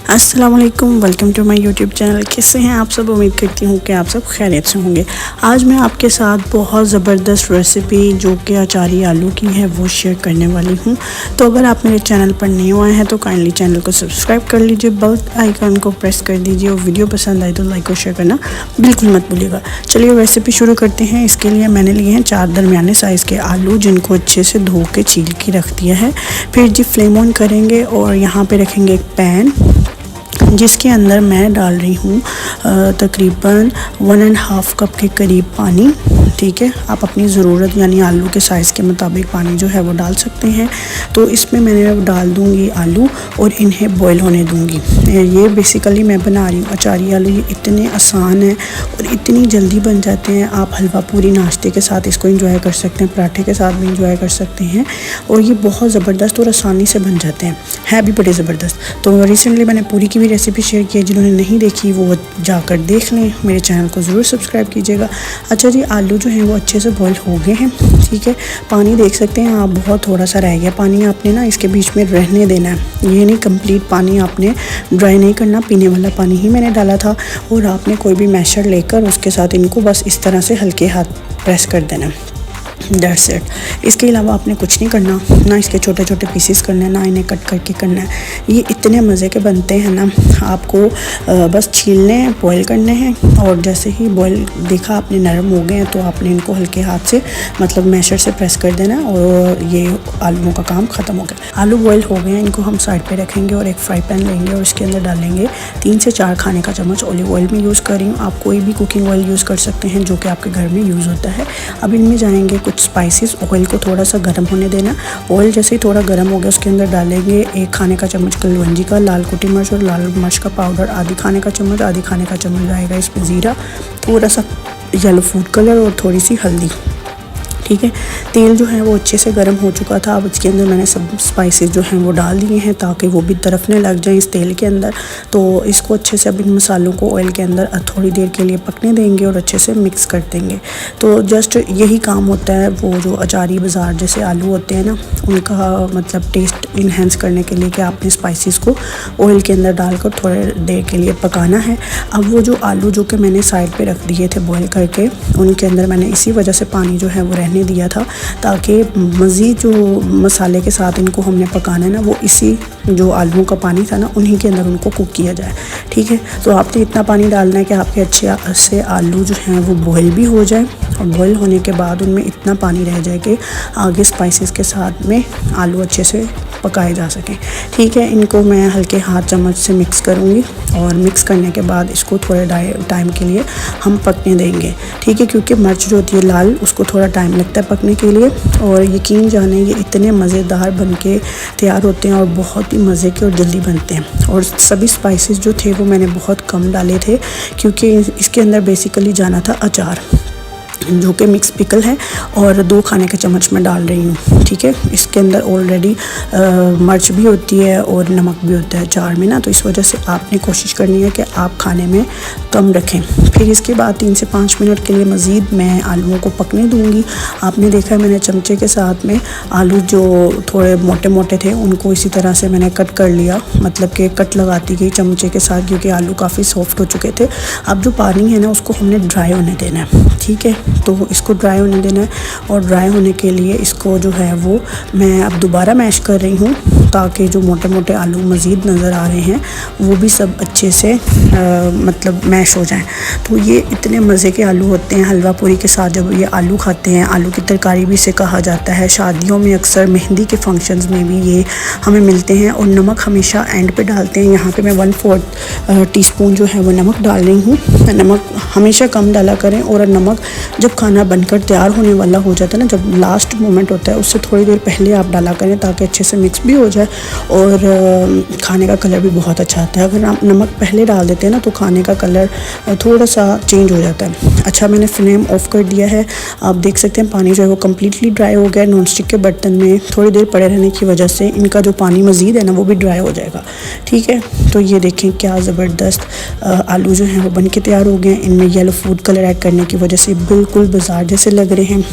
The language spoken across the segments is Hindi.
अस्सलाम वालेकुम, welcome to my YouTube channel. कैसे हैं आप सब? उम्मीद करती हूँ कि आप सब खैरियत से होंगे। आज मैं आपके साथ बहुत ज़बरदस्त रेसिपी जो कि अचारी आलू की है वो शेयर करने वाली हूँ। तो अगर आप मेरे चैनल पर नए आए हैं तो काइंडली चैनल को सब्सक्राइब कर लीजिए, बेल आइकन को प्रेस कर दीजिए और वीडियो पसंद आए तो लाइक और शेयर करना बिल्कुल मत भूलिएगा। चलिए रेसिपी शुरू करते हैं। इसके लिए मैंने लिए हैं 4 दरमियाने साइज़ के आलू, जिनको अच्छे से धो के छील के रख दिया है। फिर जी फ्लेम ऑन करेंगे और यहाँ पे रखेंगे एक पैन, जिसके अंदर मैं डाल रही हूँ तकरीबन 1.5 कप के करीब पानी। ठीक है, आप अपनी ज़रूरत यानी आलू के साइज़ के मुताबिक पानी जो है वो डाल सकते हैं। तो इसमें मैंने डाल दूँगी आलू और इन्हें बॉईल होने दूँगी। ये बेसिकली मैं बना रही हूँ अचारी आलू। ये इतने आसान हैं और इतनी जल्दी बन जाते हैं। आप हलवा पूरी नाश्ते के साथ इसको इंजॉय कर सकते हैं, पराठे के साथ भी इंजॉय कर सकते हैं और ये बहुत ज़बरदस्त और आसानी से बन जाते हैं, है भी बड़े ज़बरदस्त। तो रिसेंटली मैंने पूरी की भी रेसिपी शेयर की है, जिन्होंने नहीं देखी वो जाकर देख लें। मेरे चैनल को ज़रूर सब्सक्राइब कीजिएगा। अच्छा जी, आलू जो हैं वो अच्छे से बॉईल हो गए हैं। ठीक है, पानी देख सकते हैं आप, बहुत थोड़ा सा रह गया पानी। आपने ना इसके बीच में रहने देना है, ये नहीं कंप्लीट पानी आपने ड्राई नहीं करना। पीने वाला पानी ही मैंने डाला था और आपने कोई भी मैशर लेकर उसके साथ इनको बस इस तरह से हल्के हाथ प्रेस कर देना, दैट्स इट। इसके अलावा आपने कुछ नहीं करना, ना इसके छोटे छोटे पीसेस करने हैं, ना इन्हें कट करके करना है। ये इतने मज़े के बनते हैं ना, आपको बस छीलने हैं, बॉईल करने हैं और जैसे ही बॉईल देखा आपने नरम हो गए हैं तो आपने इनको हल्के हाथ से मतलब मैशर से प्रेस कर देना और ये आलूओं का काम ख़त्म हो गया। आलू बॉईल हो गए हैं, इनको हम साइड पर रखेंगे और एक फ्राई पैन लेंगे और इसके अंदर डालेंगे 3 से 4 खाने का चम्मच ऑलिव ऑयल में यूज़ कर रही हूँ। आप कोई भी कुकिंग ऑयल यूज़ कर सकते हैं जो कि आपके घर में यूज़ होता है। अब इनमें जाएंगे कुछ स्पाइसेस। ऑयल को थोड़ा सा गर्म होने देना। ऑयल जैसे ही थोड़ा गर्म हो गया उसके अंदर डालेंगे 1 खाने का चम्मच कलवंजी का लाल कुटी मिर्च और लाल मिर्च का पाउडर आधी खाने का चम्मच जाएगा इसमें ज़ीरा, थोड़ा सा येलो फूड कलर और थोड़ी सी हल्दी। ठीक है, तेल जो है वो अच्छे से गर्म हो चुका था। अब इसके अंदर मैंने सब स्पाइसेस जो हैं वो डाल दिए हैं ताकि वो भी तरफने लग जाएं इस तेल के अंदर। तो इसको अच्छे से अब इन मसालों को ऑयल के अंदर थोड़ी देर के लिए पकने देंगे और अच्छे से मिक्स कर देंगे। तो जस्ट यही काम होता है। वो जो अचारी बाज़ार जैसे आलू होते हैं ना, उनका मतलब टेस्ट इन्हेंस करने के लिए कि आपने स्पाइसेस को ऑयल के अंदर डालकर थोड़ी देर के लिए पकाना है। अब वो जो आलू जो कि मैंने साइड पर रख दिए थे बॉयल करके, उनके अंदर मैंने इसी वजह से पानी जो है वो रहने दिया था ताकि मज़ीद जो मसाले के साथ इनको हमने पकाना है ना, वो इसी जो आलूओं का पानी था ना उन्हीं के अंदर उनको कुक किया जाए। ठीक है, तो आपने इतना पानी डालना है कि आपके अच्छे से आलू जो हैं वो बॉयल भी हो जाए और बॉयल होने के बाद उनमें इतना पानी रह जाए कि आगे स्पाइसेस के साथ में आलू अच्छे से पकाए जा सकें। ठीक है, इनको मैं हल्के हाथ चम्मच से मिक्स करूँगी और मिक्स करने के बाद इसको थोड़े टाइम के लिए हम पकने देंगे। ठीक है, क्योंकि मिर्च जो होती है लाल, उसको थोड़ा टाइम लगता है पकने के लिए। और यकीन जाने ये इतने मज़ेदार बन के तैयार होते हैं और बहुत ही मज़े के और जल्दी बनते हैं। और सभी स्पाइसेस जो थे वो मैंने बहुत कम डाले थे क्योंकि इसके अंदर बेसिकली जाना था अचार, जो कि मिक्स पिकल है और 2 खाने के चम्मच मैं डाल रही हूँ। ठीक है, इसके अंदर ऑलरेडी मिर्च भी होती है और नमक भी होता है अचार में ना, तो इस वजह से आपने कोशिश करनी है कि आप खाने में कम रखें। फिर इसके बाद 3 से 5 मिनट के लिए मज़ीद मैं आलूओं को पकने दूँगी। आपने देखा है मैंने चमचे के साथ में आलू जो थोड़े मोटे मोटे थे उनको इसी तरह से मैंने कट कर लिया, मतलब कि कट लगाती गई चमचे के साथ, क्योंकि आलू काफ़ी सॉफ्ट हो चुके थे। अब जो पानी है ना उसको हमने ड्राई होने देना है। ठीक है, तो इसको ड्राई होने देना है और ड्राई होने के लिए इसको जो है वो मैं अब दोबारा मैश कर रही हूँ ताकि जो मोटे मोटे आलू मज़ीद नज़र आ रहे हैं वो भी सब अच्छे से मतलब मैश हो जाएं। तो ये इतने मज़े के आलू होते हैं। हलवा पूरी के साथ जब ये आलू खाते हैं, आलू की तरकारी भी इसे कहा जाता है। शादियों में अक्सर मेहंदी के फंक्शंस में भी ये हमें मिलते हैं। और नमक हमेशा एंड पे डालते हैं। यहाँ पे मैं 1/4 टीस्पून जो है वो नमक डाल रही हूँ। नमक हमेशा कम डाला करें और नमक जब खाना बनकर तैयार होने वाला हो जाता है ना, जब लास्ट मोमेंट होता है उससे थोड़ी देर पहले आप डाला करें ताकि अच्छे से मिक्स भी हो जाए और खाने का कलर भी बहुत अच्छा आता है। अगर आप नमक पहले डाल देते हैं ना तो खाने का कलर थोड़ा सा चेंज हो जाता है। अच्छा, मैंने फ्लेम ऑफ कर दिया है। आप देख सकते हैं पानी जो है वो कम्प्लीटली ड्राई हो गया। नॉन स्टिक के बर्तन में थोड़ी देर पड़े रहने की वजह से इनका जो पानी मज़ीद है ना वो भी ड्राई हो जाएगा। ठीक है, तो ये देखें क्या ज़बरदस्त आलू जो हैं वो बन के तैयार हो गए हैं। इनमें येलो फूड कलर ऐड करने की वजह से बिल्कुल बाजार जैसे लग रहे हैं।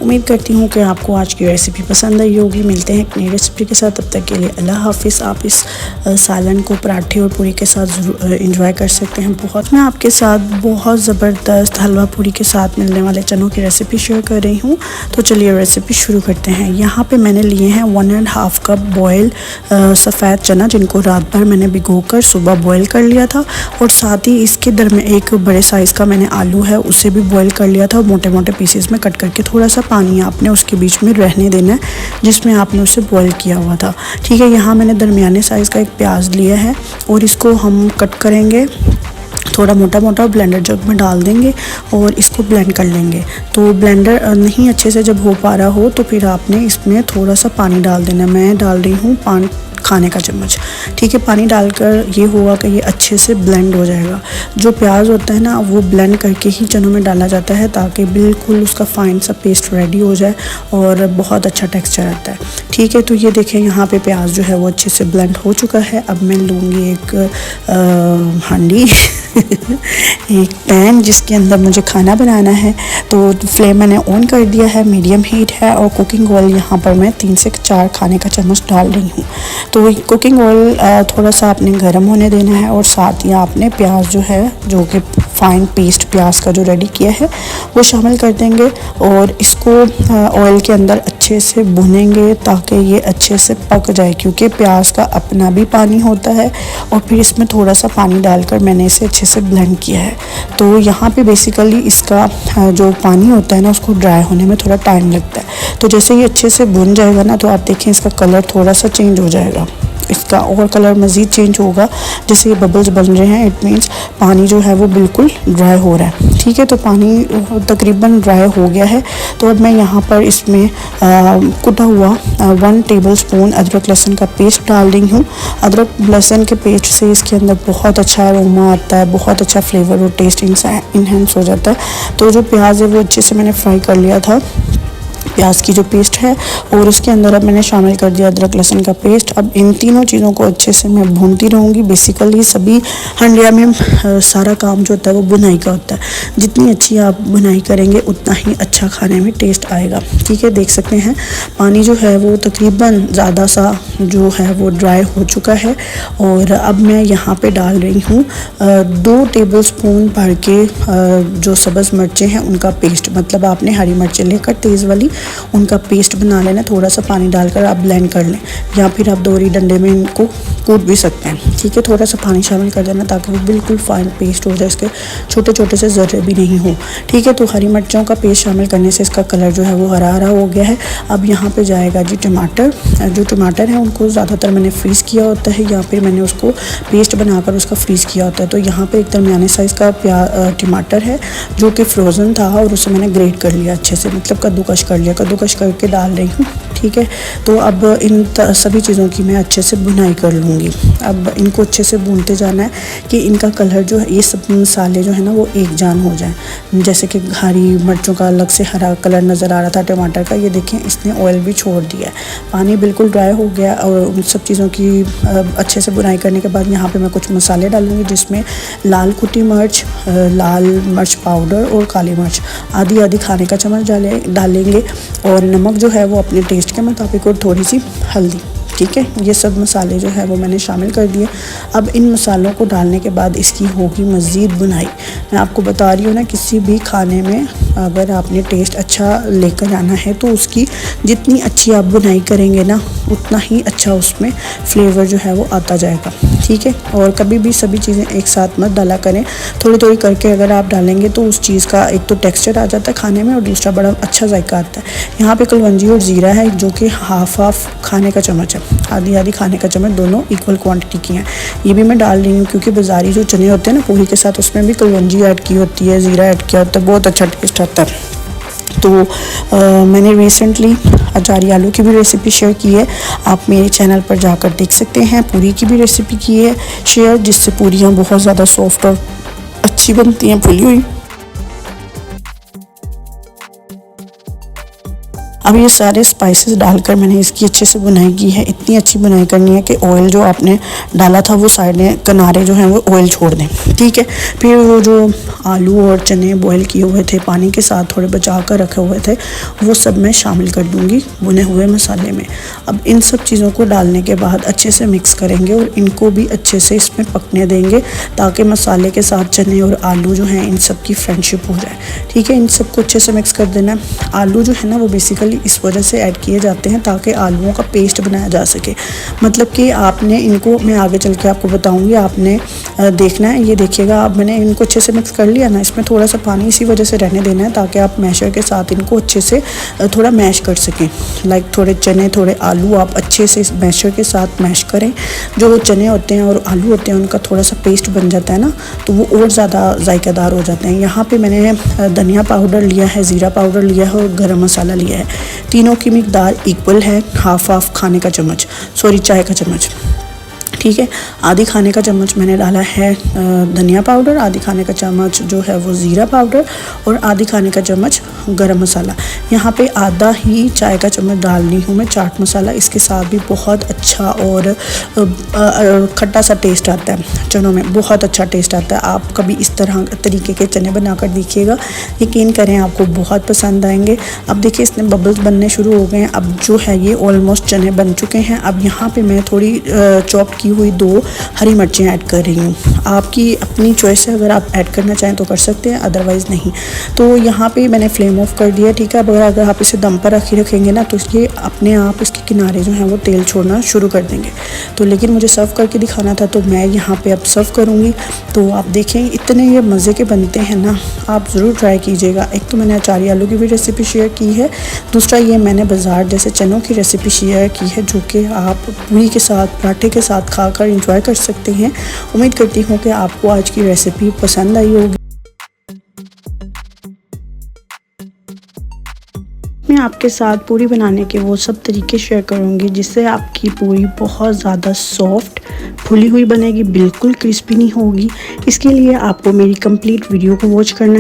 उम्मीद करती हूँ कि आपको आज की रेसिपी पसंद आई होगी। मिलते हैं एक नई रेसिपी के साथ, तब तक के लिए अल्लाह हाफिज़। आप इस सालन को पराठे और पूरी के साथ ज़रूर इंजॉय कर सकते हैं। मैं आपके साथ बहुत ज़बरदस्त हलवा पूरी के साथ मिलने वाले चनों की रेसिपी शेयर कर रही हूँ। तो चलिए रेसिपी शुरू करते हैं। यहाँ पे मैंने लिए हैं 1.5 कप बॉयल सफ़ेद चना, जिनको रात भर मैंने भिगोकर सुबह बॉयल कर लिया था। और साथ ही इसके दरमियान एक बड़े साइज़ का मैंने आलू है, उसे भी बॉयल कर लिया था और मोटे मोटे पीसेस में कट करके थोड़ा सा पानी आपने उसके बीच में रहने देना है जिसमें आपने उसे बॉयल किया हुआ था। ठीक है, यहाँ मैंने दरमियाने साइज़ का एक प्याज लिया है और इसको हम कट करेंगे थोड़ा मोटा मोटा, ब्लेंडर जग में डाल देंगे और इसको ब्लेंड कर लेंगे। तो ब्लेंडर नहीं अच्छे से जब हो पा रहा हो तो फिर आपने इसमें थोड़ा सा पानी डाल देना। मैं डाल रही हूँ 5 खाने का चम्मच। ठीक है, पानी डालकर ये होगा कि ये अच्छे से ब्लेंड हो जाएगा। जो प्याज होता है ना, वो ब्लेंड करके ही चनों में डाला जाता है ताकि बिल्कुल उसका फाइन सा पेस्ट रेडी हो जाए और बहुत अच्छा टेक्सचर आता है। ठीक है, तो ये देखें यहाँ पे प्याज जो है वो अच्छे से ब्लेंड हो चुका है। अब मैं लूँगी एक हांडी एक पैन जिसके अंदर मुझे खाना बनाना है। तो फ्लेम मैंने ऑन कर दिया है, मीडियम हीट है और कुकिंग ऑयल यहाँ पर मैं 3 से 4 खाने का चम्मच डाल रही हूँ। तो कुकिंग ऑयल थोड़ा सा आपने गर्म होने देना है और साथ ही आपने प्याज जो है, जो कि फाइन पेस्ट प्याज का जो रेडी किया है, वो शामिल कर देंगे और इसको ऑयल के अंदर अच्छे से भुनेंगे ताकि ये अच्छे से पक जाए, क्योंकि प्याज का अपना भी पानी होता है और फिर इसमें थोड़ा सा पानी डालकर मैंने इसे अच्छे से ब्लेंड किया है। तो यहाँ पे बेसिकली इसका जो पानी होता है ना, उसको ड्राई होने में थोड़ा टाइम लगता है। तो जैसे ये अच्छे से भुन जाएगा ना, तो आप देखें इसका कलर थोड़ा सा चेंज हो जाएगा, इसका और कलर मज़ीद चेंज होगा। जैसे ये बबल्स बन रहे हैं, इट मीन्स पानी जो है वो बिल्कुल ड्राई हो रहा है। ठीक है, तो पानी तकरीबन ड्राई हो गया है। तो अब मैं यहाँ पर इसमें कुटा हुआ 1 टेबलस्पून अदरक लहसुन का पेस्ट डाल रही हूँ। अदरक लहसुन के पेस्ट से इसके अंदर बहुत अच्छा अरोमा आता है, बहुत अच्छा फ्लेवर और टेस्ट इनहेंस हो जाता है। तो जो प्याज है वो अच्छे से मैंने फ्राई कर लिया था, प्याज की जो पेस्ट है, और उसके अंदर अब मैंने शामिल कर दिया अदरक लहसुन का पेस्ट। अब इन तीनों चीज़ों को अच्छे से मैं भूनती रहूँगी। बेसिकली सभी हंडिया में सारा काम जो होता है वो बुनाई का होता है। जितनी अच्छी आप बुनाई करेंगे उतना ही अच्छा खाने में टेस्ट आएगा। ठीक है, देख सकते हैं पानी जो है वो तकरीबन ज़्यादा सा जो है वो ड्राई हो चुका है। और अब मैं यहाँ पर डाल रही हूँ 2 टेबलस्पून भर के जो सब्ज़ मिर्चें हैं उनका पेस्ट, मतलब आपने हरी मिर्चें लेकर तेज़ वाली उनका पेस्ट बना लेना। थोड़ा सा पानी डालकर आप ब्लेंड कर लें, या फिर आप दोरी डंडे में इनको कूट भी सकते हैं। ठीक है, थोड़ा सा पानी शामिल कर देना ताकि वो बिल्कुल फाइन पेस्ट हो जाए, इसके छोटे छोटे से ज़र्रे भी नहीं हो। ठीक है, तो हरी मिर्चों का पेस्ट शामिल करने से इसका कलर जो है वो हरा हरा हो गया है। अब यहाँ पे जाएगा जी टमाटर। जो टमाटर है उनको ज़्यादातर मैंने फ्रीज़ किया होता है, या फिर मैंने उसको पेस्ट बनाकर उसका फ्रीज़ किया होता है। तो यहाँ पर एक दरमियाने साइज़ का टमाटर है जो कि फ्रोज़न था और उसे मैंने ग्रेट कर लिया अच्छे से, मतलब कद्दूकश कर लिया, कद्दूकश करके डाल रही हूँ। ठीक है, तो अब इन सभी चीज़ों की मैं अच्छे से भुनाई कर लूँगी। अब इनको अच्छे से भूनते जाना है कि इनका कलर जो है, ये सब मसाले जो है ना वो एक जान हो जाए। जैसे कि हरी मिर्चों का अलग से हरा कलर नज़र आ रहा था टमाटर का, ये देखें इसने ऑयल भी छोड़ दिया है, पानी बिल्कुल ड्राई हो गया। और उन सब चीज़ों की अच्छे से भुनाई करने के बाद यहाँ पर मैं कुछ मसाले डालूँगी, जिसमें लाल कुटी मिर्च, लाल मिर्च पाउडर और काली मिर्च आधी आधी खाने का चम्मच डालेंगे, और नमक जो है वो अपने टेस्ट के मुताबिक, और थोड़ी सी हल्दी। ठीक है, ये सब मसाले जो है वो मैंने शामिल कर दिए। अब इन मसालों को डालने के बाद इसकी होगी मज़ीद बुनाई। मैं आपको बता रही हूँ ना, किसी भी खाने में अगर आपने टेस्ट अच्छा लेकर आना है तो उसकी जितनी अच्छी आप बुनाई करेंगे ना, उतना ही अच्छा उसमें फ्लेवर जो है वो आता जाएगा। ठीक है, और कभी भी सभी चीज़ें एक साथ मत डाला करें, थोड़ी थोड़ी करके अगर आप डालेंगे तो उस चीज़ का एक तो टेक्सचर आ जाता है खाने में और दूसरा बड़ा अच्छा जायका आता है। यहाँ पे कलवंजी और ज़ीरा है जो कि हाफ खाने का चम्मच है, आधी आधी खाने का चम्मच, दोनों इक्वल क्वांटिटी की हैं। ये भी मैं डाल रही हूँ क्योंकि बाज़ारी जो चने होते हैं ना पूरी के साथ, उसमें भी कलवंजी ऐड की होती है, ज़ीरा ऐड किया होता है, बहुत अच्छा टेस्ट आता है। तो मैंने रिसेंटली अचारी आलू की भी रेसिपी शेयर की है, आप मेरे चैनल पर जाकर देख सकते हैं। पूरी की भी रेसिपी की है शेयर, जिससे पूरियाँ बहुत ज़्यादा सॉफ्ट और अच्छी बनती हैं, फुली हुई। अब ये सारे स्पाइसेस डालकर मैंने इसकी अच्छे से बुनाई की है। इतनी अच्छी बुनाई करनी है कि ऑयल जो आपने डाला था वो साइड में किनारे जो हैं वो ऑयल छोड़ दें, ठीक है। फिर वो जो आलू और चने बॉईल किए हुए थे पानी के साथ, थोड़े बचा कर रखे हुए थे, वो सब मैं शामिल कर दूँगी भुने हुए मसाले में। अब इन सब चीज़ों को डालने के बाद अच्छे से मिक्स करेंगे और इनको भी अच्छे से इसमें पकने देंगे ताकि मसाले के साथ चने और आलू जो हैं इन सब की फ्रेंडशिप हो जाए, ठीक है। इन सबको अच्छे से मिक्स कर देना है। आलू जो है ना वो बेसिकली इस वजह से ऐड किए जाते हैं ताकि आलूओं का पेस्ट बनाया जा सके। मतलब कि आपने इनको, मैं आगे चल के आपको बताऊंगी, आपने देखना है, ये देखिएगा। अब मैंने इनको अच्छे से मिक्स कर लिया ना, इसमें थोड़ा सा पानी इसी वजह से रहने देना है ताकि आप मैशर के साथ इनको अच्छे से थोड़ा मैश कर सकें। लाइक थोड़े चने थोड़े आलू आप अच्छे से इस मैशर के साथ मैश करें। जो चने होते हैं और आलू होते हैं उनका थोड़ा सा पेस्ट बन जाता है ना, तो वो और ज़्यादा जायकेदार हो जाते हैं। यहाँ पे मैंने धनिया पाउडर लिया है, ज़ीरा पाउडर लिया है और गरम मसाला लिया है। तीनों की मिकदार इक्वल है, हाफ खाने का चम्मच, चाय का चम्मच, ठीक है। आधी खाने का चम्मच मैंने डाला है धनिया पाउडर, आधी खाने का चम्मच जो है वो ज़ीरा पाउडर और आधी खाने का चम्मच गरम मसाला। यहाँ पे आधा ही चाय का चम्मच डाल रही हूँ मैं चाट मसाला। इसके साथ भी बहुत अच्छा और खट्टा सा टेस्ट आता है चनों में, बहुत अच्छा टेस्ट आता है। आप कभी इस तरीके के चने बनाकर देखिएगा, यकीन करें आपको बहुत पसंद आएंगे। अब देखिए इसने बबल्स बनने शुरू हो गए हैं। अब जो है ये ऑलमोस्ट चने बन चुके हैं। अब यहाँ पे मैं थोड़ी चॉप की हुई 2 हरी मिर्चें ऐड कर रही हूँ। आपकी अपनी चॉइस है, अगर आप ऐड करना चाहें तो कर सकते हैं, अदरवाइज़ नहीं। तो यहाँ पे मैंने फ्लेम ऑफ कर दिया, ठीक है। अब अगर आप इसे दम पर रखेंगे ना तो ये अपने आप इसके किनारे जो हैं वो तेल छोड़ना शुरू कर देंगे। तो लेकिन मुझे सर्व करके दिखाना था तो मैं यहाँ पे अब सर्व करूँगी। तो आप देखें इतने ये मज़े के बनते हैं ना, आप ज़रूर ट्राई कीजिएगा। एक तो मैंने अचारी आलू की भी रेसिपी शेयर की है, दूसरा ये मैंने बाज़ार जैसे चनों की रेसिपी शेयर की है जो कि आप पूरी के साथ पराठे के साथ खाकर एंजॉय कर सकते हैं। उम्मीद करती हूँ कि आपको आज की रेसिपी पसंद आई होगी। मैं आपके साथ पूरी बनाने के वो सब तरीके शेयर करूँगी जिससे आपकी पूरी बहुत ज़्यादा सॉफ्ट फुली हुई बनेगी, बिल्कुल क्रिस्पी नहीं होगी। इसके लिए आपको मेरी कंप्लीट वीडियो को वॉच करना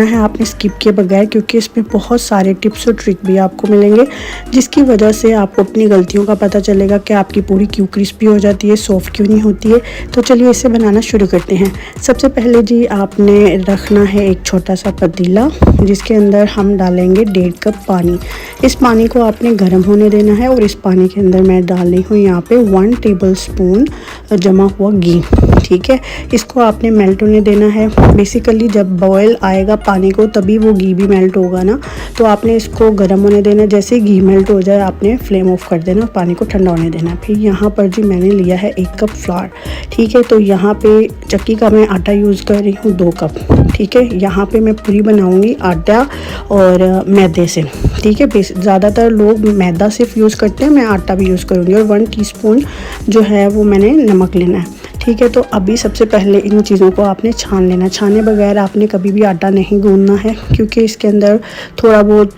है आपने स्किप किए बगैर, क्योंकि इसमें बहुत सारे टिप्स और ट्रिक भी आपको मिलेंगे जिसकी वजह से आपको अपनी गलतियों का पता चलेगा कि आपकी पूरी क्यों क्रिस्पी हो जाती है, सॉफ्ट क्यों नहीं होती है। तो चलिए इसे बनाना शुरू करते हैं। सबसे पहले जी आपने रखना है एक छोटा सा पतीला जिसके अंदर हम डालेंगे 1.5 कप पानी। इस पानी को आपने गर्म होने देना है और इस पानी के अंदर मैं डाल रही हूँ यहाँ पे 1 टेबलस्पून जमा हुआ घी, ठीक है। इसको आपने मेल्ट होने देना है। बेसिकली जब बॉयल आएगा पानी को तभी वो घी भी मेल्ट होगा ना, तो आपने इसको गर्म होने देना। जैसे घी मेल्ट हो जाए आपने फ्लेम ऑफ कर देना, पानी को ठंडा होने देना। फिर यहाँ पर जी मैंने लिया है 1 कप फ्लावर, ठीक है। तो यहाँ पे चक्की का मैं आटा यूज़ कर रही हूँ 2 कप, ठीक है। यहाँ पे मैं पूरी बनाऊँगी आटा और मैदे से, ठीक है। ज़्यादातर लोग मैदा सिर्फ यूज़ करते हैं, मैं आटा भी यूज़ करूँगी। और 1 टीस्पून जो है वो मैंने नमक लेना है, ठीक है। तो अभी सबसे पहले इन चीज़ों को आपने छान लेना। छाने बगैर आपने कभी भी आटा नहीं गूंदना है क्योंकि इसके अंदर थोड़ा बहुत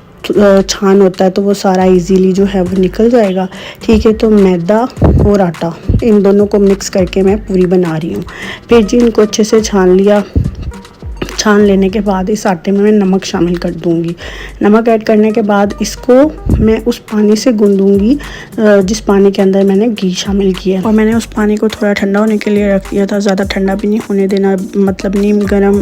छान होता है तो वो सारा इजीली जो है वो निकल जाएगा, ठीक है। तो मैदा और आटा इन दोनों को मिक्स करके मैं पूरी बना रही हूँ। फिर जी इनको अच्छे से छान लिया। छान लेने के बाद इस आटे में मैं नमक शामिल कर दूंगी। नमक ऐड करने के बाद इसको मैं उस पानी से गूंदूंगी जिस पानी के अंदर मैंने घी शामिल किया। और मैंने उस पानी को थोड़ा ठंडा होने के लिए रख दिया था, ज़्यादा ठंडा भी नहीं होने देना, मतलब नीम गर्म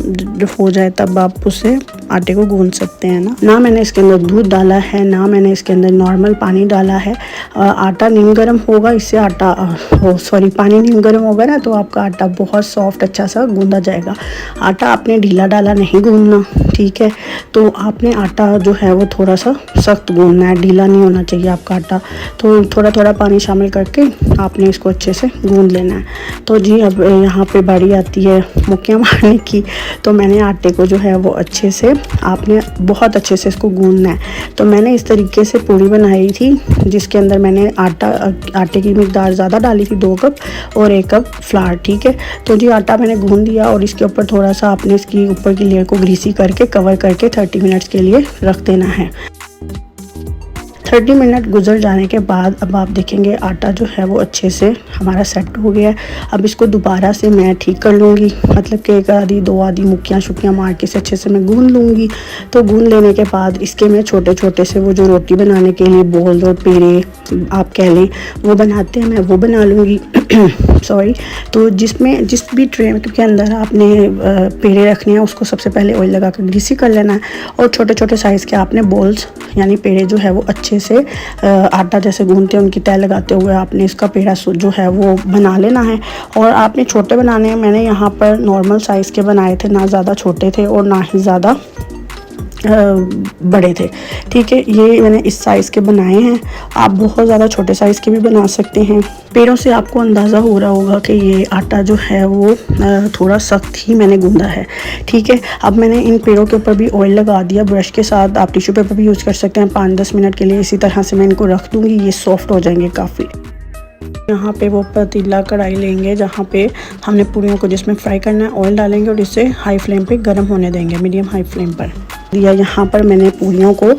हो जाए तब आप उसे आटे को गूंद सकते हैं ना मैंने इसके अंदर दूध डाला है, ना मैंने इसके अंदर नॉर्मल पानी डाला है। आटा नीम गर्म होगा, इससे पानी नीम गर्म होगा ना तो आपका आटा बहुत सॉफ्ट अच्छा सा गूंदा जाएगा। आटा आपने ढीला डाला नहीं गूंदना, ठीक है। तो आपने आटा जो है वो थोड़ा सा सख्त गूंदना है, ढीला नहीं होना चाहिए आपका आटा। तो थोड़ा थोड़ा पानी शामिल करके आपने इसको अच्छे से गूंद लेना है। तो जी अब यहाँ पे बारी आती है मुक्कियाँ मारने की। तो मैंने आटे को जो है वो अच्छे से आपने बहुत अच्छे से इसको गूंदना है। तो मैंने इस तरीके से पूरी बनाई थी जिसके अंदर मैंने आटे की मिकदार ज़्यादा डाली थी 2 कप और 1 कप फ्लावर, ठीक है। तो जी आटा मैंने गूंद दिया और इसके ऊपर थोड़ा सा आपने इसकी ऊपर की लेयर को ग्रीसी करके कवर करके 30 मिनट्स के लिए रख देना है। 30 मिनट गुजर जाने के बाद अब आप देखेंगे आटा जो है वो अच्छे से हमारा सेट हो गया है। अब इसको दोबारा से मैं ठीक कर लूँगी, मतलब कि एक आधी दो आधी मुक्कियाँ शुक्कियाँ मार के से अच्छे से मैं गूँध लूँगी। तो गूँध लेने के बाद इसके मैं छोटे छोटे से वो जो रोटी बनाने के लिए बोल और पेड़े आप कह लें वो बनाते हैं, मैं वो बना लूँगी। सॉरी। तो जिस भी ट्रे के अंदर आपने पेड़े रखने हैं उसको सबसे पहले ऑयल लगा कर ग्रीसी कर लेना है, और छोटे छोटे साइज़ के आपने बॉल्स यानी पेड़े जो है वो अच्छे से आटा जैसे गूंथते हैं उनकी तय लगाते हुए आपने इसका पेड़ा जो है वो बना लेना है। और आपने छोटे बनाने हैं, मैंने यहाँ पर नॉर्मल साइज़ के बनाए थे, ना ज़्यादा छोटे थे और ना ही ज़्यादा बड़े थे। ठीक है, ये मैंने इस साइज़ के बनाए हैं। आप बहुत ज़्यादा छोटे साइज़ के भी बना सकते हैं। पेड़ों से आपको अंदाज़ा हो रहा होगा कि ये आटा जो है वो थोड़ा सख्त ही मैंने गूंदा है। ठीक है, अब मैंने इन पेड़ों के ऊपर भी ऑयल लगा दिया ब्रश के साथ। आप टिश्यू पेपर भी यूज़ कर सकते हैं। 5-10 मिनट के लिए इसी तरह से मैं इनको रख दूँगी, ये सॉफ्ट हो जाएंगे काफ़ी। यहाँ पे वो पतीला कढ़ाई लेंगे जहाँ पे हमने पूरियों को जिसमें फ्राई करना है, ऑयल डालेंगे और इसे हाई फ्लेम पे गर्म होने देंगे, मीडियम हाई फ्लेम पर दिया। यहाँ पर मैंने पूरियों को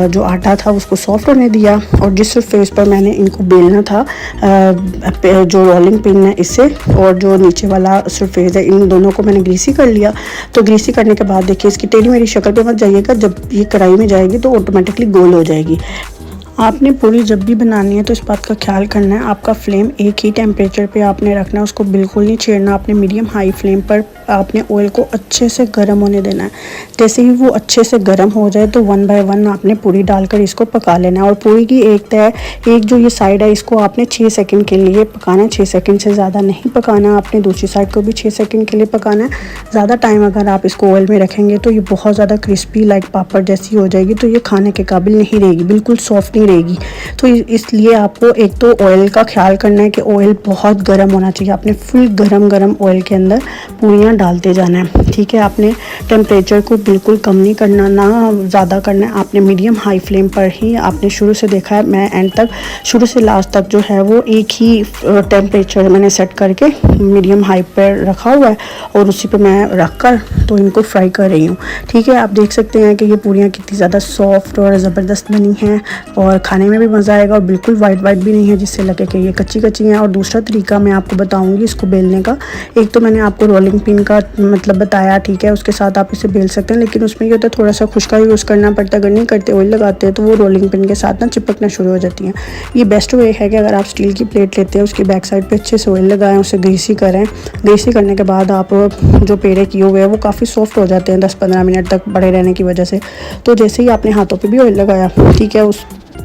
जो आटा था उसको सॉफ्ट होने दिया, और जिस सरफेस पर मैंने इनको बेलना था जो रोलिंग पिन है इससे, और जो नीचे वाला सरफेस है, इन दोनों को मैंने ग्रीसी कर लिया। तो ग्रीसी करने के बाद देखिए इसकी टेढ़ी मेरी शक्ल पे मत जाइएगा, जब ये कढ़ाई में जाएगी तो ऑटोमेटिकली गोल हो जाएगी। आपने पूरी जब भी बनानी है तो इस बात का ख्याल करना है आपका फ्लेम एक ही टेम्परेचर पे आपने रखना है, उसको बिल्कुल नहीं छेड़ना। आपने मीडियम हाई फ्लेम पर आपने ऑयल को अच्छे से गर्म होने देना है। जैसे ही वो अच्छे से गर्म हो जाए तो 1 बाय 1 आपने पूरी डालकर इसको पका लेना है। और पूरी की एक जो ये साइड है इसको आपने 6 सेकंड के लिए पकाना है। 6 सेकंड से ज़्यादा नहीं पकाना। आपने दूसरी साइड को भी 6 सेकंड के लिए पकाना है। ज़्यादा टाइम अगर आप इसको ऑयल में रखेंगे तो ये बहुत ज़्यादा क्रिस्पी लाइक पापड़ जैसी हो जाएगी, तो ये खाने के काबिल नहीं रहेगी, बिल्कुल सॉफ्ट नहीं रहेगी। तो इसलिए आपको एक तो ऑयल का ख्याल करना है कि ऑयल बहुत गर्म होना चाहिए। आपने फुल गरम ऑयल के अंदर पूरियाँ डालते जाना है। ठीक है, आपने टेम्परेचर को बिल्कुल कम नहीं करना, ना ज़्यादा करना है। आपने मीडियम हाई फ्लेम पर ही, आपने शुरू से देखा है मैं एंड तक, शुरू से लास्ट तक जो है वो एक ही टेम्परेचर मैंने सेट करके मीडियम हाई पर रखा हुआ है, और उसी पे मैं रख कर तो इनको फ्राई कर रही हूँ। ठीक है, आप देख सकते हैं कि ये पूरियाँ कितनी ज़्यादा सॉफ्ट और ज़बरदस्त बनी हैं, और खाने में भी मज़ा आएगा, और बिल्कुल वाइट भी नहीं है जिससे लगे कि ये कच्ची हैं। और दूसरा तरीका मैं आपको बताऊंगी इसको बेलने का। एक तो मैंने आपको रोलिंग पिन का मतलब बताया, ठीक है, उसके साथ आप इसे बेल सकते हैं, लेकिन उसमें ये होता है थोड़ा सा खुश्का यूज़ करना पड़ता है। अगर नहीं करते ऑयल लगाते हैं तो वो रोलिंग पिन के साथ ना चिपकना शुरू हो जाती हैं। ये बेस्ट वे है कि अगर आप स्टील की प्लेट लेते हैं उसकी बैक साइड पर अच्छे से ऑयल लगाएं, उसे ग्रीसी करें। ग्रीसी करने के बाद आप जो पेड़े किए हुए हैं वो काफ़ी सॉफ्ट हो जाते हैं 10-15 मिनट तक बड़े रहने की वजह से। तो जैसे ही आपने हाथों पर भी ऑयल लगाया, ठीक है, उस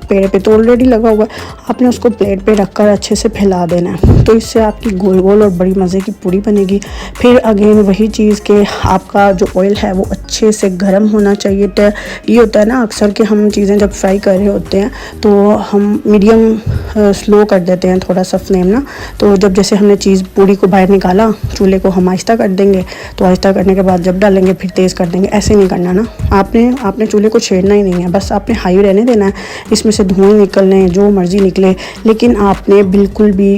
पेड़े पे तो ऑलरेडी लगा हुआ है, आपने उसको प्लेट पे रखकर अच्छे से फैला देना है। तो इससे आपकी गोल गोल और बड़ी मज़े की पूरी बनेगी। फिर अगेन वही चीज़ कि आपका जो ऑयल है वो अच्छे से गर्म होना चाहिए। ये होता है ना अक्सर कि हम चीज़ें जब फ्राई कर रहे होते हैं तो हम मीडियम स्लो कर देते हैं थोड़ा सा फ्लेम ना। तो जब जैसे हमने चीज़ पूरी को बाहर निकाला, चूल्हे को हम आहिस्ता कर देंगे, तो आहिस्ता करने के बाद जब डालेंगे फिर तेज़ कर देंगे। ऐसे नहीं करना ना, आपने चूल्हे को छेड़ना ही नहीं है, बस आपने हाई रहने देना है। इसमें से धुएं निकलने जो मर्ज़ी निकले, लेकिन आपने बिल्कुल भी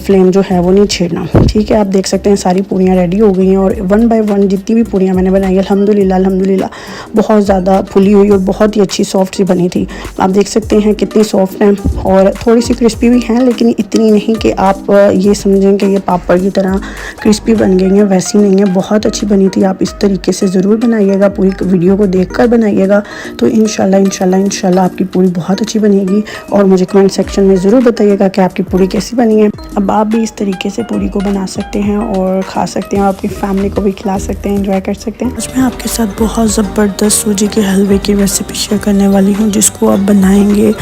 फ्लेम जो है वो नहीं छेड़ना। ठीक है, आप देख सकते हैं सारी पूरियाँ रेडी हो गई हैं, और 1 बाय 1 जितनी भी पूरियाँ मैंने बनाई अल्हम्दुलिल्लाह बहुत ज़्यादा फुली हुई और बहुत ही अच्छी सॉफ्ट सी बनी थी। आप देख सकते हैं कितनी सॉफ्ट हैं, और थोड़ी सी क्रिस्पी भी हैं, लेकिन इतनी नहीं कि आप ये समझें कि ये पापड़ की तरह क्रिस्पी बन गई हैं, वैसी नहीं है, बहुत अच्छी बनी थी। आप इस तरीके से ज़रूर बनाइएगा, पूरी वीडियो को देख कर बनाइएगा, तो इंशाल्लाह आपकी पूरी बहुत अच्छी बनेगी। और मुझे कमेंट सेक्शन में ज़रूर बताइएगा कि आपकी पूरी कैसी बनी है। अब आप भी इस तरीके से पूरी को बना सकते हैं और खा सकते हैं, और अपनी फैमिली को भी खिला सकते हैं, एंजॉय कर सकते हैं। आज मैं आपके साथ बहुत ज़बरदस्त सूजी के हलवे की रेसिपी शेयर करने वाली हूँ, जिसको आप बनाएंगे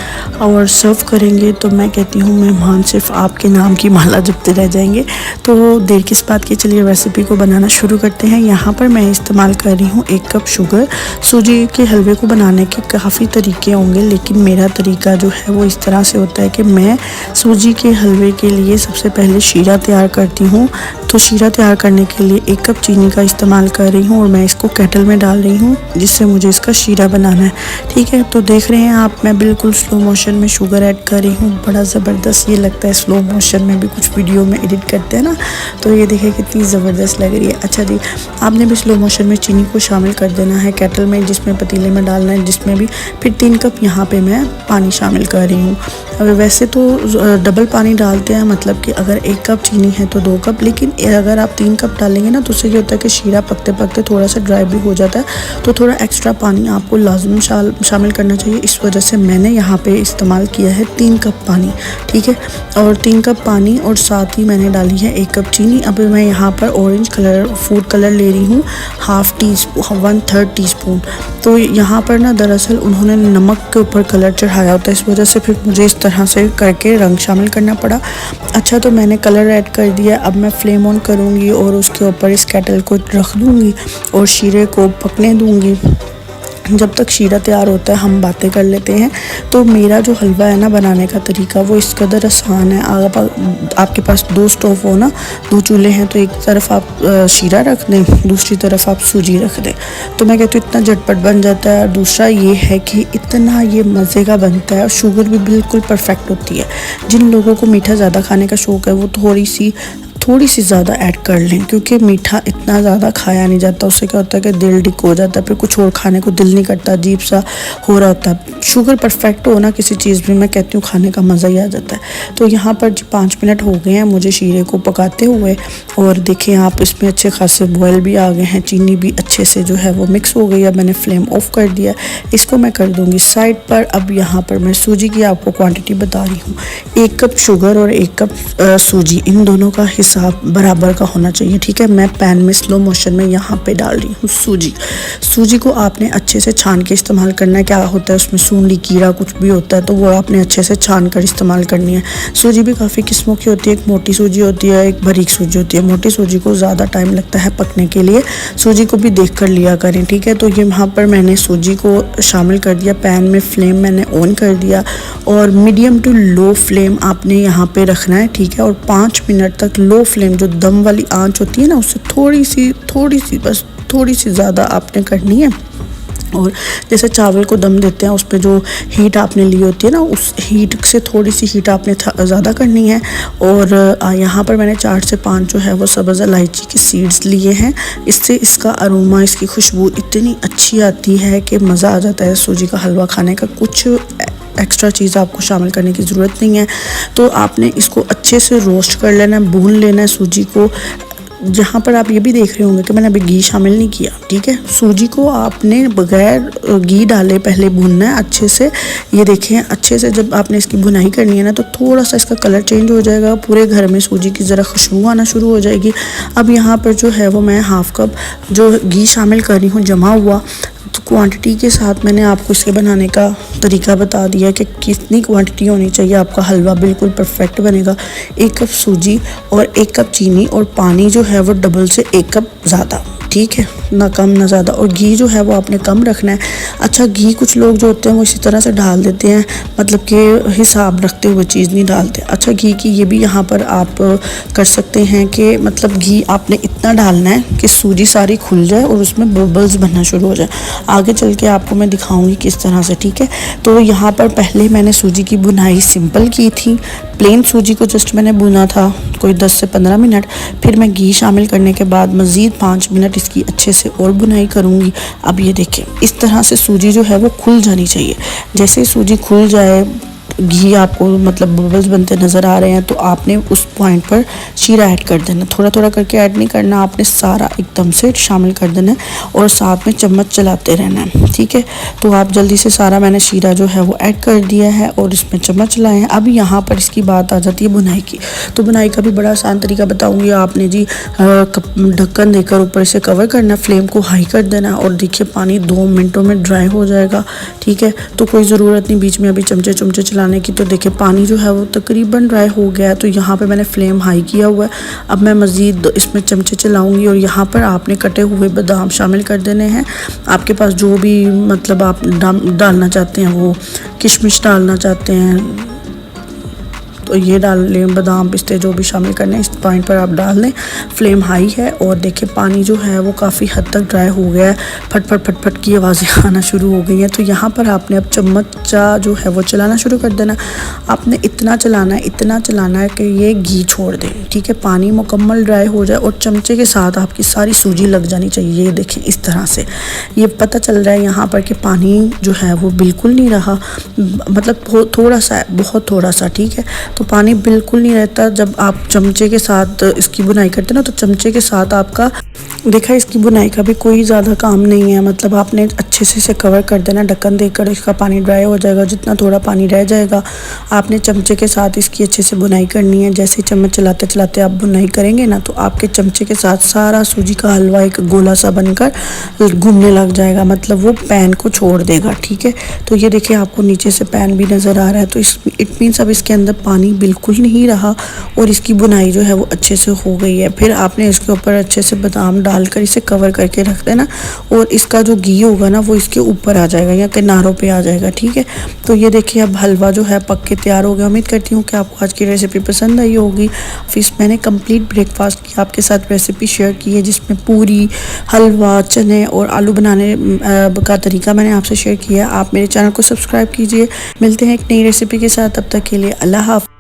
और सर्व करेंगे तो मैं कहती हूँ मेहमान सिर्फ आपके नाम की माला जपते रह जाएंगे। तो देर किस बात की, चलिए रेसिपी को बनाना शुरू करते हैं। यहाँ पर मैं इस्तेमाल कर रही हूँ 1 कप शुगर। सूजी के हलवे को बनाने के काफ़ी तरीके होंगे, लेकिन मेरा तरीका जो है वो इस तरह से होता है कि मैं सूजी के हलवे के लिए सबसे पहले शीरा तैयार करती हूँ। तो शीरा तैयार करने के लिए 1 कप चीनी का इस्तेमाल कर रही हूँ और मैं इसको केटल में डाल रही हूँ जिससे मुझे इसका शीरा बनाना है। ठीक है, तो देख रहे हैं आप, मैं बिल्कुल स्लो मोशन में शुगर ऐड कर रही हूँ। बड़ा ज़बरदस्त ये लगता है, स्लो मोशन में भी कुछ वीडियो में एडिट करते हैं ना, तो ये देखिए कितनी ज़बरदस्त लग रही है। अच्छा जी, आपने भी स्लो मोशन में चीनी को शामिल कर देना है केटल में, जिसमें पतीले में डालना है, जिसमें भी फिर 3 कप यहाँ पे मैं पानी शामिल कर रही हूँ। अब वैसे तो डबल पानी डालते हैं, मतलब कि अगर 1 कप चीनी है तो 2 कप, लेकिन अगर आप 3 कप डालेंगे ना तो उससे क्या होता है कि शीरा पकते पकते थोड़ा सा ड्राई भी हो जाता है, तो थोड़ा एक्स्ट्रा पानी आपको लाजमी शामिल करना चाहिए। इस वजह से मैंने यहाँ पे इस्तेमाल किया है 3 कप पानी। ठीक है, और 3 कप पानी और साथ ही मैंने डाली है 1 कप चीनी। अब मैं यहाँ पर ऑरेंज कलर फूड कलर ले रही हूँ, 1/3 टीस्पून। तो यहाँ पर ना दरअसल उन्होंने नमक के ऊपर कलर चढ़ाया होता है, इस वजह से फिर मुझे इस तरह से करके रंग शामिल करना पड़ा। अच्छा, तो मैंने कलर ऐड कर दिया। अब मैं फ्लेम ऑन करूँगी और उसके ऊपर इस केटल को रख दूँगी और शीरे को पकने दूँगी। जब तक शीरा तैयार होता है हम बातें कर लेते हैं। तो मेरा जो हलवा है ना बनाने का तरीका वो इस कदर आसान है। आपके पास 2 स्टोव हो ना, 2 चूल्हे हैं, तो एक तरफ आप शीरा रख दें, दूसरी तरफ आप सूजी रख दें। तो मैं कहती हूँ इतना झटपट बन जाता है। और दूसरा ये है कि इतना ये मज़े का बनता है और शुगर भी बिल्कुल परफेक्ट होती है। जिन लोगों को मीठा ज़्यादा खाने का शौक़ है वो थोड़ी सी ज़्यादा ऐड कर लें, क्योंकि मीठा इतना ज़्यादा खाया नहीं जाता। उससे क्या होता है कि दिल डिक हो जाता है, फिर कुछ और खाने को दिल नहीं करता, अजीब सा हो रहा होता है। शुगर परफेक्ट हो ना किसी चीज़ में, मैं कहती हूँ खाने का मज़ा ही आ जाता है। तो यहाँ पर 5 मिनट हो गए हैं मुझे शीरे को पकाते हुए, और देखें आप इसमें अच्छे खासे बॉयल भी आ गए हैं, चीनी भी अच्छे से जो है वो मिक्स हो गई है। मैंने फ्लेम ऑफ कर दिया, इसको मैं कर दूँगी साइड पर। अब यहाँ पर मैं सूजी की आपको क्वान्टिटी बता रही हूँ। 1 कप शुगर और 1 कप सूजी, इन दोनों का हिसाब बराबर का होना चाहिए। ठीक है, मैं पैन में स्लो मोशन में यहाँ पे डाल रही हूँ सूजी को आपने अच्छे से छान के इस्तेमाल करना है। क्या होता है उसमें सूंडी कीड़ा कुछ भी होता है, तो वो आपने अच्छे से छान कर इस्तेमाल करनी है। सूजी भी काफ़ी किस्मों की होती है, एक मोटी सूजी होती है, एक बारीक सूजी होती है। मोटी सूजी को ज़्यादा टाइम लगता है पकने के लिए, सूजी को भी देख कर लिया करें। ठीक है, तो ये यहाँ पर मैंने सूजी को शामिल कर दिया पैन में, फ्लेम मैंने ऑन कर दिया और मीडियम टू लो फ्लेम आपने यहाँ पे रखना है। ठीक है, और 5 मिनट तक लो फ्लेम, जो दम वाली आंच होती है ना, उससे थोड़ी सी ज़्यादा आपने करनी है। और जैसे चावल को दम देते हैं उस पर जो हीट आपने ली होती है ना, उस हीट से थोड़ी सी हीट आपने ज़्यादा करनी है। और यहाँ पर मैंने 4 से 5 जो है वो सब्ज़ इलायची के सीड्स लिए हैं। इससे इसका अरोमा, इसकी खुशबू इतनी अच्छी आती है कि मज़ा आ जाता है सूजी का हलवा खाने का। कुछ एक्स्ट्रा चीज़ आपको शामिल करने की ज़रूरत नहीं है। तो आपने इसको अच्छे से रोस्ट कर लेना है, भून लेना है सूजी को। जहाँ पर आप ये भी देख रहे होंगे कि मैंने अभी घी शामिल नहीं किया। ठीक है, सूजी को आपने बगैर घी डाले पहले भूनना है अच्छे से। ये देखें, अच्छे से जब आपने इसकी भुनाई करनी है ना, तो थोड़ा सा इसका कलर चेंज हो जाएगा, पूरे घर में सूजी की ज़रा खुशबू आना शुरू हो जाएगी। अब यहाँ पर जो है वो मैं 1/2 कप जो घी शामिल कर रही हूँ जमा हुआ। तो क्वांटिटी के साथ मैंने आपको इसके बनाने का तरीका बता दिया कि कितनी क्वांटिटी होनी चाहिए, आपका हलवा बिल्कुल परफेक्ट बनेगा। 1 कप सूजी और 1 कप चीनी और पानी जो है वो डबल से 1 कप ज़्यादा। ठीक है, ना कम ना ज़्यादा। और घी जो है वो आपने कम रखना है। अच्छा, घी कुछ लोग जो होते हैं वो इसी तरह से डाल देते हैं, मतलब कि हिसाब रखते हुए चीज़ नहीं डालते। अच्छा, घी की ये भी यहाँ पर आप कर सकते हैं कि मतलब घी आपने इतना डालना है कि सूजी सारी खुल जाए और उसमें बबल्स बनना शुरू हो जाए। आगे चल के आपको मैं दिखाऊंगी किस तरह से। ठीक है, तो यहाँ पर पहले मैंने सूजी की बुनाई सिंपल की थी, प्लेन सूजी को जस्ट मैंने भुना था कोई 10 से 15 मिनट। फिर मैं घी शामिल करने के बाद मज़ीद 5 मिनट इसकी अच्छे से और बुनाई करूँगी। अब ये देखें, इस तरह से सूजी जो है वो खुल जानी चाहिए। जैसे सूजी खुल जाए, घी आपको मतलब बबल्स बनते नज़र आ रहे हैं, तो आपने उस पॉइंट पर शीरा ऐड कर देना। थोड़ा थोड़ा करके ऐड नहीं करना, आपने सारा एकदम से शामिल कर देना है और साथ में चम्मच चलाते रहना है। ठीक है, तो आप जल्दी से सारा मैंने शीरा जो है वो ऐड कर दिया है और इसमें चम्मच चलाए हैं। अब यहाँ पर इसकी बात आ जाती है बुनाई की। तो बुनाई का भी बड़ा आसान तरीका बताऊँगी। आपने जी ढक्कन देकर ऊपर से कवर करना, फ्लेम को हाई कर देना और देखिए पानी 2 मिनटों में ड्राई हो जाएगा। ठीक है, तो कोई ज़रूरत नहीं बीच में अभी चमचे चलाने की। तो देखिए पानी जो है वो तकरीबन ड्राई हो गया है। तो यहाँ पे मैंने फ्लेम हाई किया हुआ है। अब मैं मज़ीद इसमें चमचे चलाऊंगी और यहाँ पर आपने कटे हुए बादाम शामिल कर देने हैं। आपके पास जो भी मतलब आप डालना चाहते हैं, वो किशमिश डालना चाहते हैं आप ये डाल लें, बादाम पिस्ते जो भी शामिल करने इस पॉइंट पर आप डाल लें। फ्लेम हाई है और देखिए पानी जो है वो काफ़ी हद तक ड्राई हो गया है, फटफट फटफट की आवाज़ें आना शुरू हो गई हैं। तो यहाँ पर आपने अब चम्मचा जो है वो चलाना शुरू कर देना। आपने इतना चलाना है कि ये घी छोड़ दे, ठीक है। पानी मुकम्मल ड्राई हो जाए और चमचे के साथ आपकी सारी सूजी लग जानी चाहिए। ये देखें इस तरह से ये पता चल रहा है यहाँ पर कि पानी जो है वो बिल्कुल नहीं रहा, मतलब थोड़ा सा है, बहुत थोड़ा सा, ठीक है। तो पानी बिल्कुल नहीं रहता। जब आप चमचे के साथ इसकी बुनाई करते ना तो चमचे के साथ आपका देखा इसकी बुनाई का भी कोई ज़्यादा काम नहीं है। मतलब आपने अच्छे से इसे कवर कर देना, ढक्कन देकर इसका पानी ड्राई हो जाएगा। जितना थोड़ा पानी रह जाएगा आपने चमचे के साथ इसकी अच्छे से बुनाई करनी है। जैसे चम्मच चलाते चलाते आप बुनाई करेंगे ना तो आपके चमचे के साथ सारा सूजी का हलवा एक गोला सा बनकर घूमने लग जाएगा, मतलब वो पैन को छोड़ देगा, ठीक है। तो ये देखिए आपको नीचे से पैन भी नज़र आ रहा है। तो इट मीन्स अब इसके अंदर पानी बिल्कुल नहीं रहा और इसकी बुनाई जो है वो अच्छे से हो गई है। फिर आपने इसके ऊपर अच्छे से बादाम डालकर इसे कवर करके रख देना और इसका जो घी होगा ना वो इसके ऊपर आ जाएगा या किनारों पे आ जाएगा, ठीक है। तो ये देखिए अब हलवा जो है पक के तैयार हो गया। उम्मीद करती हूँ कि आपको आज की रेसिपी पसंद आई होगी। फिर मैंने कंप्लीट ब्रेकफास्ट की आपके साथ रेसिपी शेयर की है जिसमें पूरी, हलवा, चने और आलू बनाने का तरीका मैंने आपसे शेयर किया है। आप मेरे चैनल को सब्सक्राइब कीजिए। मिलते हैं एक नई रेसिपी के साथ, तब तक के लिए अल्लाह हाफ़िज़।